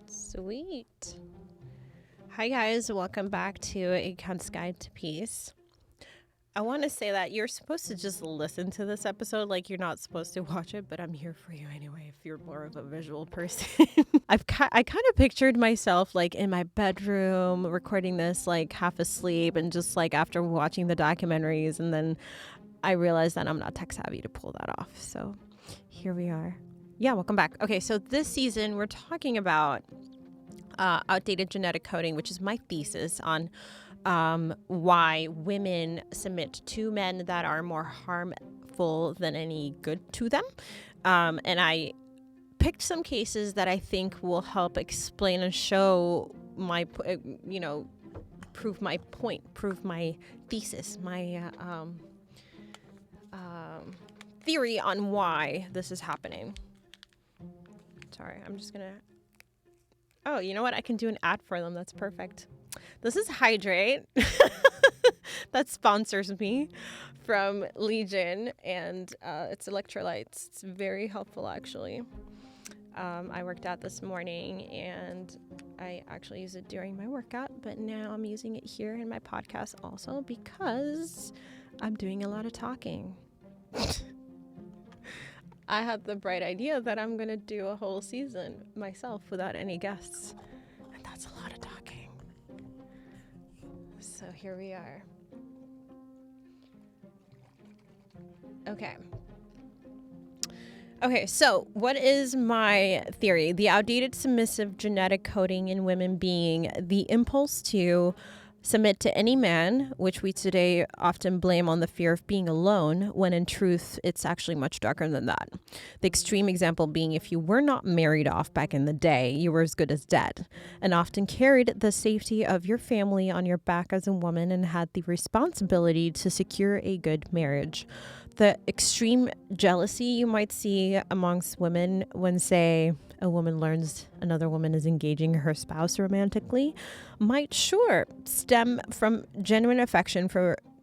Sweet. Hi guys, welcome back to A Cunt's Guide to Peace. I want to say that you're supposed to just listen to this episode, like you're not supposed to watch it, but I'm here for you anyway if you're more of a visual person. I kind of pictured myself like in my bedroom recording this like half asleep and just like after watching the documentaries, and then I realized that I'm not tech savvy to pull that off. So here we are. Yeah, welcome back. Okay, so this season we're talking about outdated genetic coding, which is my thesis on why women submit to men that are more harmful than any good to them. And I picked some cases that I think will help explain and show my, prove my point, prove my thesis, my theory on why this is happening. Sorry, I'm just gonna... Oh, you know what? I can do an ad for them. That's perfect. This is Hydrate. That sponsors me from Legion, and it's electrolytes. It's very helpful, actually. I worked out this morning, and I actually used it during my workout, but now I'm using it here in my podcast also because I'm doing a lot of talking. I had the bright idea that I'm going to do a whole season myself without any guests. And that's a lot of talking. So here we are. Okay, so what is my theory? The outdated submissive genetic coding in women being the impulse to submit to any man, which we today often blame on the fear of being alone, when in truth, it's actually much darker than that. The extreme example being if you were not married off back in the day, you were as good as dead, and often carried the safety of your family on your back as a woman and had the responsibility to secure a good marriage. The extreme jealousy you might see amongst women when, say, a woman learns another woman is engaging her spouse romantically might sure stem from genuine affection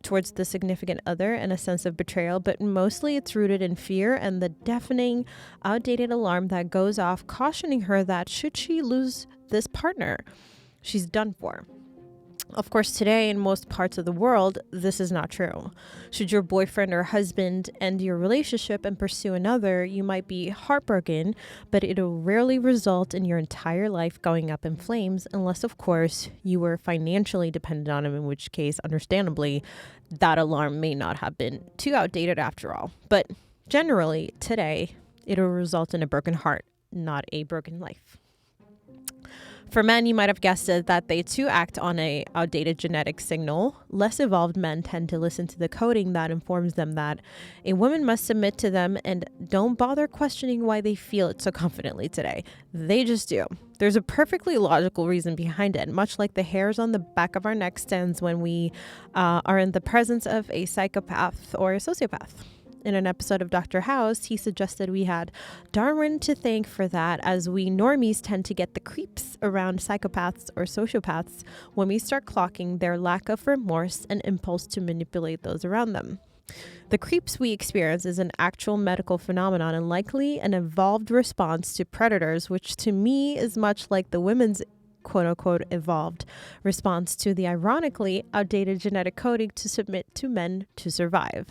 towards the significant other and a sense of betrayal, but mostly it's rooted in fear and the deafening, outdated alarm that goes off cautioning her that should she lose this partner, she's done for. Of course, today in most parts of the world, this is not true. Should your boyfriend or husband end your relationship and pursue another, you might be heartbroken, but it'll rarely result in your entire life going up in flames, unless, of course, you were financially dependent on him, in which case, understandably, that alarm may not have been too outdated after all. But generally, today, it'll result in a broken heart, not a broken life. For men, you might have guessed it that they too act on a outdated genetic signal. Less evolved men tend to listen to the coding that informs them that a woman must submit to them and don't bother questioning why they feel it so confidently today. They just do. There's a perfectly logical reason behind it, much like the hairs on the back of our neck stands when we are in the presence of a psychopath or a sociopath. In an episode of Dr. House, he suggested we had Darwin to thank for that, as we normies tend to get the creeps around psychopaths or sociopaths when we start clocking their lack of remorse and impulse to manipulate those around them. The creeps we experience is an actual medical phenomenon and likely an evolved response to predators, which to me is much like the women's quote-unquote evolved response to the ironically outdated genetic coding to submit to men to survive.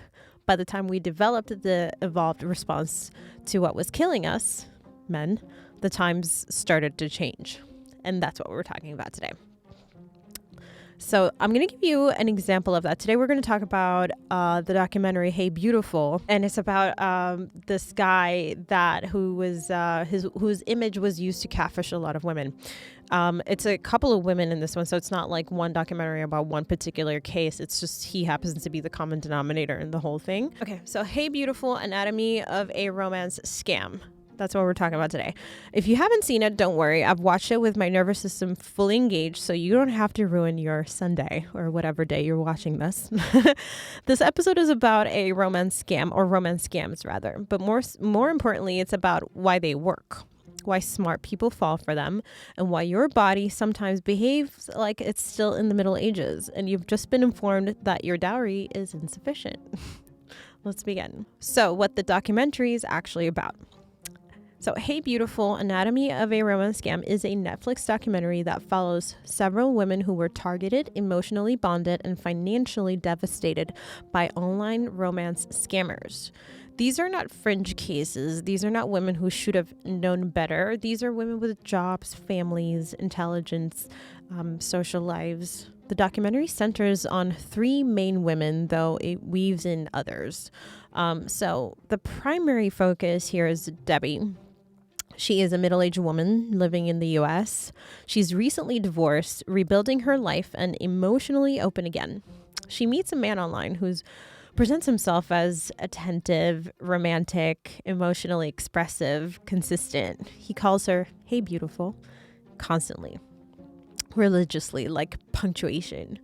By the time we developed the evolved response to what was killing us, men, the times started to change. And that's what we're talking about today. So I'm going to give you an example of that. Today we're going to talk about the documentary Hey Beautiful. And it's about this guy whose image was used to catfish a lot of women. It's a couple of women in this one, so it's not like one documentary about one particular case. It's just he happens to be the common denominator in the whole thing. Okay, so Hey Beautiful, Anatomy of a Romance Scam. That's what we're talking about today. If you haven't seen it, don't worry. I've watched it with my nervous system fully engaged, so you don't have to ruin your Sunday or whatever day you're watching this. This episode is about a romance scam, or romance scams rather, but more importantly, it's about why they work, why smart people fall for them, and why your body sometimes behaves like it's still in the Middle Ages, and you've just been informed that your dowry is insufficient. Let's begin. So, what the documentary is actually about. So, Hey Beautiful, Anatomy of a Romance Scam is a Netflix documentary that follows several women who were targeted, emotionally bonded, and financially devastated by online romance scammers. These are not fringe cases. These are not women who should have known better. These are women with jobs, families, intelligence, social lives. The documentary centers on three main women, though it weaves in others. So the primary focus here is Debbie. She is a middle-aged woman living in the U.S. She's recently divorced, rebuilding her life, and emotionally open again. She meets a man online who presents himself as attentive, romantic, emotionally expressive, consistent. He calls her, "Hey, beautiful," constantly, religiously, like punctuation.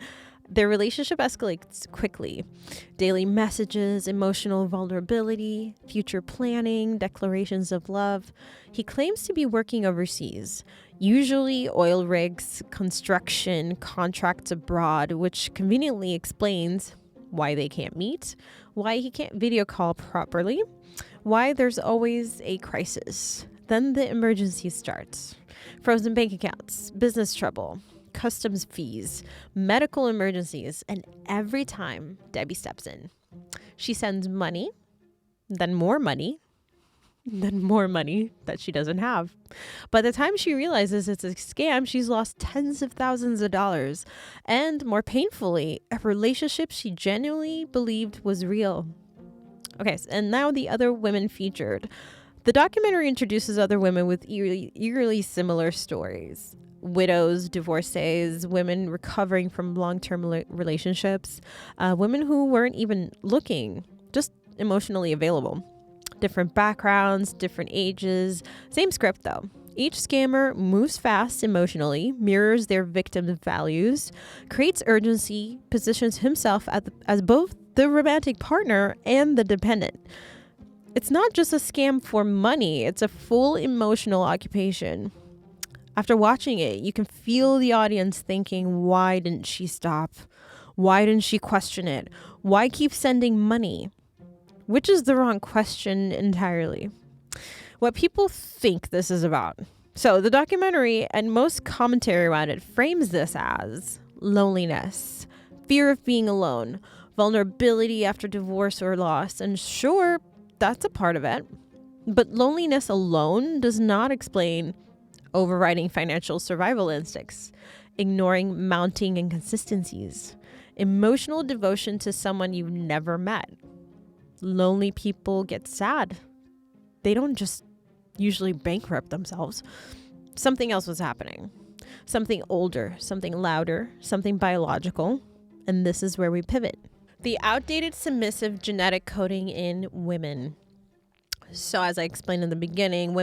Their relationship escalates quickly. Daily messages, emotional vulnerability, future planning, declarations of love. He claims to be working overseas, usually oil rigs, construction, contracts abroad, which conveniently explains why they can't meet, why he can't video call properly, why there's always a crisis. Then the emergency starts. Frozen bank accounts, business trouble, customs fees, medical emergencies, and every time Debbie steps in, she sends money, then more money, then more money that she doesn't have. By the time she realizes it's a scam, she's lost tens of thousands of dollars. And more painfully, a relationship she genuinely believed was real. Okay, and now the other women featured. The documentary introduces other women with eerily similar stories. Widows, divorcees, women recovering from long-term relationships, women who weren't even looking, just emotionally available. Different backgrounds, different ages, same script though. Each scammer moves fast emotionally, mirrors their victim's values, creates urgency, positions himself as both the romantic partner and the dependent. It's not just a scam for money, it's a full emotional occupation. After watching it, you can feel the audience thinking, why didn't she stop? Why didn't she question it? Why keep sending money? Which is the wrong question entirely. What people think this is about. So the documentary and most commentary around it frames this as loneliness, fear of being alone, vulnerability after divorce or loss. And sure, that's a part of it. But loneliness alone does not explain overriding financial survival instincts, ignoring mounting inconsistencies, emotional devotion to someone you've never met. Lonely people get sad. They don't just usually bankrupt themselves. Something else was happening. Something older, something louder, something biological. And this is where we pivot. The outdated submissive genetic coding in women. So as I explained in the beginning,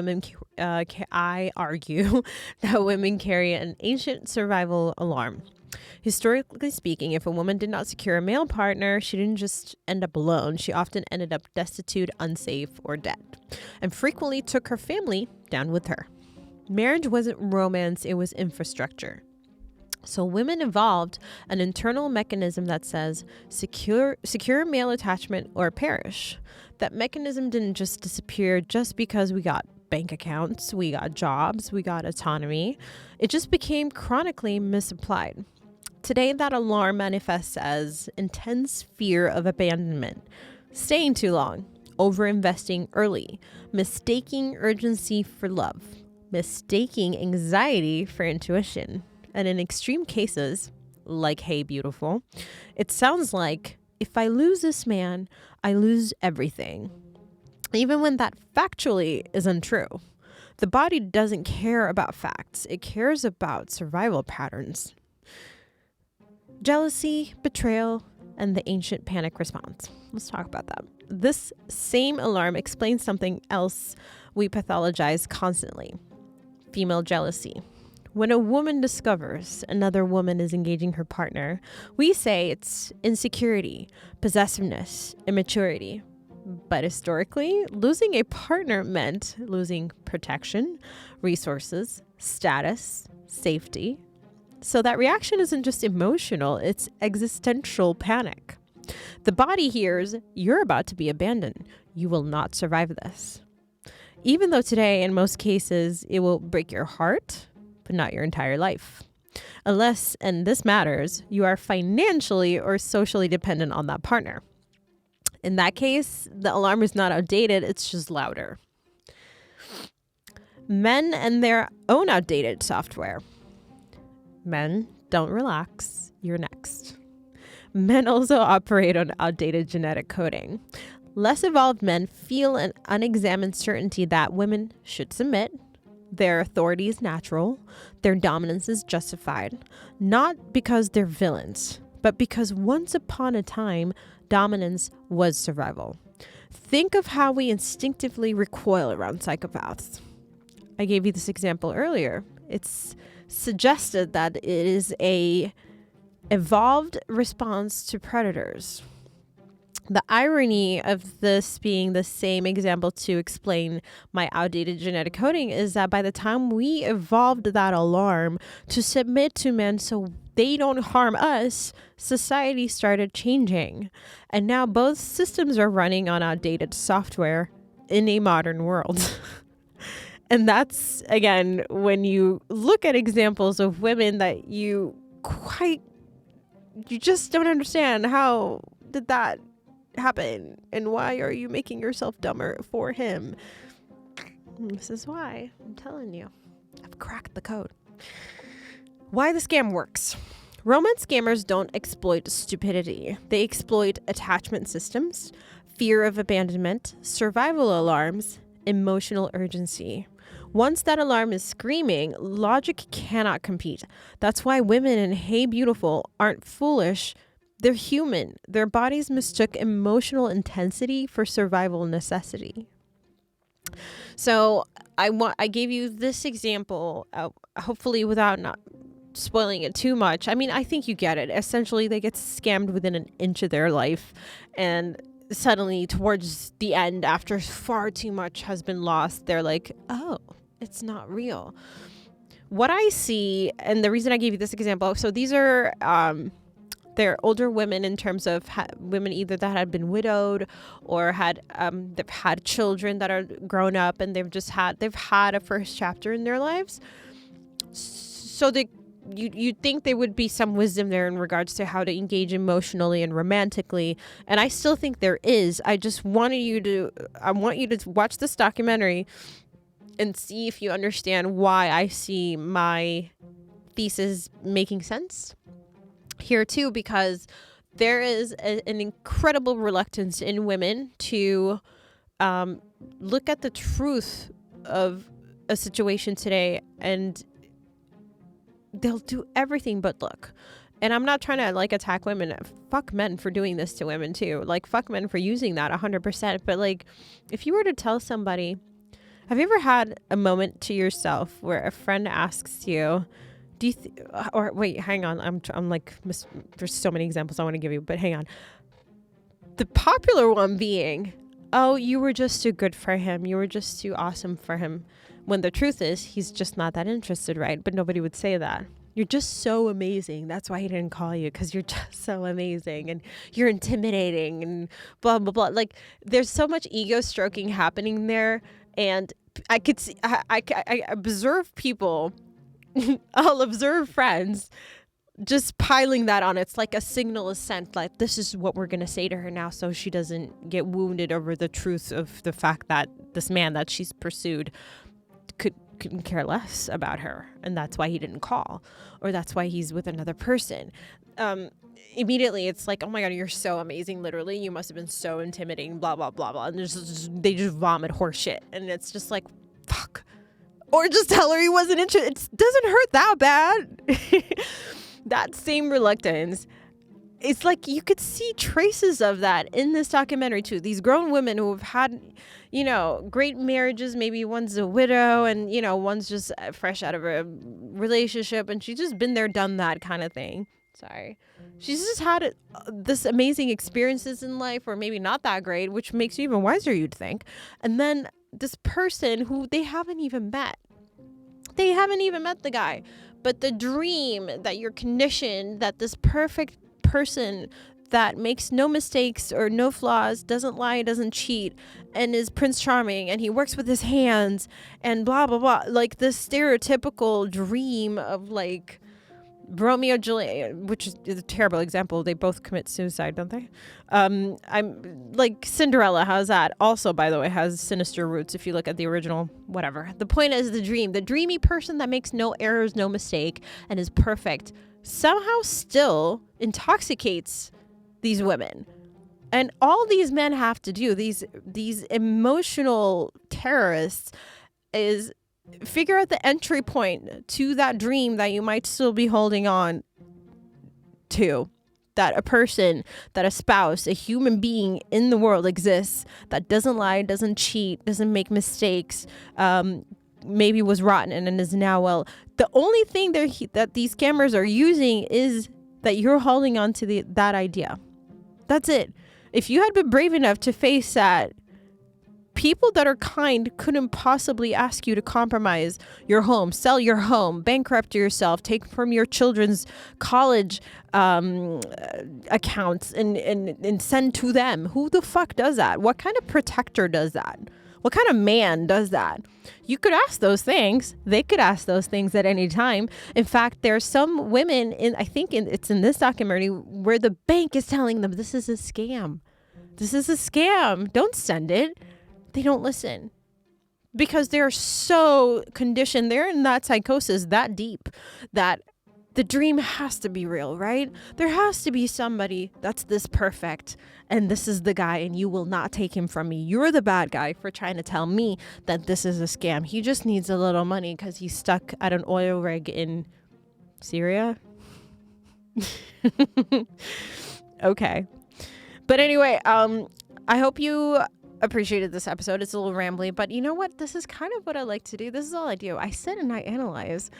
I argue that women carry an ancient survival alarm. Historically speaking, if a woman did not secure a male partner, she didn't just end up alone. She often ended up destitute, unsafe, or dead, and frequently took her family down with her. Marriage wasn't romance, it was infrastructure. So women evolved an internal mechanism that says secure male attachment or perish. That mechanism didn't just disappear just because we got bank accounts, we got jobs, we got autonomy. It just became chronically misapplied. Today, that alarm manifests as intense fear of abandonment, staying too long, overinvesting early, mistaking urgency for love, mistaking anxiety for intuition. And in extreme cases, like Hey Beautiful, it sounds like, if I lose this man, I lose everything. Even when that factually is untrue. The body doesn't care about facts. It cares about survival patterns. Jealousy, betrayal, and the ancient panic response. Let's talk about that. This same alarm explains something else we pathologize constantly. Female jealousy. When a woman discovers another woman is engaging her partner, we say it's insecurity, possessiveness, immaturity. But historically, losing a partner meant losing protection, resources, status, safety. So that reaction isn't just emotional, it's existential panic. The body hears, you're about to be abandoned. You will not survive this. even though today, in most cases, it will break your heart, but not your entire life. Unless, and this matters, you are financially or socially dependent on that partner. In that case, the alarm is not outdated, it's just louder. Men and their own outdated software. Men, don't relax, you're next. Men also operate on outdated genetic coding. Less evolved men feel an unexamined certainty that women should submit, their authority is natural, their dominance is justified, not because they're villains, but because once upon a time, dominance was survival. Think of how we instinctively recoil around psychopaths. I gave you this example earlier. It's suggested that it is a evolved response to predators. The irony of this being the same example to explain my outdated genetic coding is that by the time we evolved that alarm to submit to men so they don't harm us, society started changing. And now both systems are running on outdated software in a modern world. And that's, again, when you look at examples of women that you just don't understand, how did that happen and why are you making yourself dumber for him? This is why I'm telling you, I've cracked the code. Why the scam works. Romance scammers don't exploit stupidity. They exploit attachment systems, fear of abandonment, survival alarms, emotional urgency. Once that alarm is screaming, logic cannot compete. That's why women in Hey Beautiful aren't foolish. They're human. Their bodies mistook emotional intensity for survival necessity. So I gave you this example, hopefully without not spoiling it too much. I mean, I think you get it. Essentially, they get scammed within an inch of their life, and suddenly towards the end, after far too much has been lost, they're like, oh, it's not real. What I see, and the reason I gave you this example, so these are they're older women in terms of women either that had been widowed or they've had children that are grown up, and they've had a first chapter in their lives. So you'd think there would be some wisdom there in regards to how to engage emotionally and romantically, and I still think there is. I want you to watch this documentary and see if you understand why I see my thesis making sense here too, because there is an incredible reluctance in women to look at the truth of a situation today, and they'll do everything but look. And I'm not trying to attack women. Fuck men for doing this to women too. Fuck men for using that 100%. But if you were to tell somebody, have you ever had a moment to yourself where a friend asks you, or wait, hang on. I'm there's so many examples I want to give you, but hang on. The popular one being, oh, you were just too good for him. You were just too awesome for him. When the truth is, he's just not that interested, right? But nobody would say that. You're just so amazing. That's why he didn't call you, because you're just so amazing and you're intimidating and blah, blah, blah. There's so much ego stroking happening there. And I could see, I observe people, I'll observe friends just piling that on. It's like a signal of scent. This is what we're going to say to her now so she doesn't get wounded over the truth of the fact that this man that she's pursued couldn't care less about her, and that's why he didn't call, or that's why he's with another person. Immediately it's like, oh my God, you're so amazing. Literally, you must have been so intimidating, blah, blah, blah, blah. And they just vomit horse shit. And it's just like, fuck. Or just tell her he wasn't interested. It doesn't hurt that bad. That same reluctance. It's like you could see traces of that in this documentary too. These grown women who have had, great marriages. Maybe one's a widow and, one's just fresh out of a relationship, and she's just been there, done that kind of thing. Sorry. She's just had this amazing experiences in life, or maybe not that great, which makes you even wiser, you'd think. And then this person who they haven't even met. They haven't even met the guy. But the dream that you're conditioned that this perfect person that makes no mistakes or no flaws, doesn't lie, doesn't cheat, and is Prince Charming, and he works with his hands, and blah, blah, blah. Like the stereotypical dream of like Romeo and Juliet, which is a terrible example. They both commit suicide, don't they? I'm like Cinderella. How's that? Also, by the way, has sinister roots if you look at the original. Whatever. The point is the dreamy person that makes no errors, no mistake, and is perfect, somehow still intoxicates these women. And all these men have to do, these emotional terrorists, is figure out the entry point to that dream that you might still be holding on to. That a person, that a spouse, a human being in the world exists that doesn't lie, doesn't cheat, doesn't make mistakes, maybe was rotten and is now well. The only thing that these scammers are using is that you're holding on to that idea. That's it. If you had been brave enough to face that, people that are kind couldn't possibly ask you to compromise your home, sell your home, bankrupt yourself, take from your children's college accounts and send to them. Who the fuck does that? What kind of protector does that? What kind of man does that? You could ask those things. They could ask those things at any time. In fact, there's some women it's in this documentary where the bank is telling them this is a scam. This is a scam. Don't send it. They don't listen because they're so conditioned. They're in that psychosis that deep that the dream has to be real, right? There has to be somebody that's this perfect and this is the guy and you will not take him from me. You're the bad guy for trying to tell me that this is a scam. He just needs a little money because he's stuck at an oil rig in Syria. Okay. But anyway, I hope you appreciated this episode. It's a little rambly, but you know what? This is kind of what I like to do. This is all I do. I sit and I analyze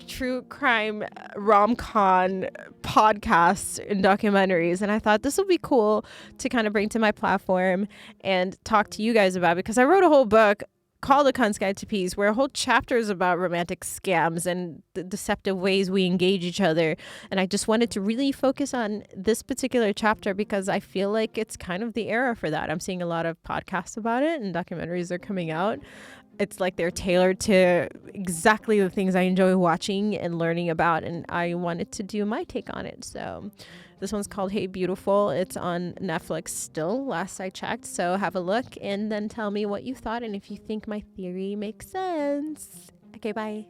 true crime rom-com podcasts and documentaries, and I thought this would be cool to kind of bring to my platform and talk to you guys about, because I wrote a whole book called A Cunt's Guide to Peace, where a whole chapter is about romantic scams and the deceptive ways we engage each other. And I just wanted to really focus on this particular chapter because I feel like it's kind of the era for that. I'm seeing a lot of podcasts about it and documentaries are coming out. It's like they're tailored to exactly the things I enjoy watching and learning about. And I wanted to do my take on it. So this one's called Hey Beautiful. It's on Netflix still, last I checked. So have a look and then tell me what you thought and if you think my theory makes sense. Okay, bye.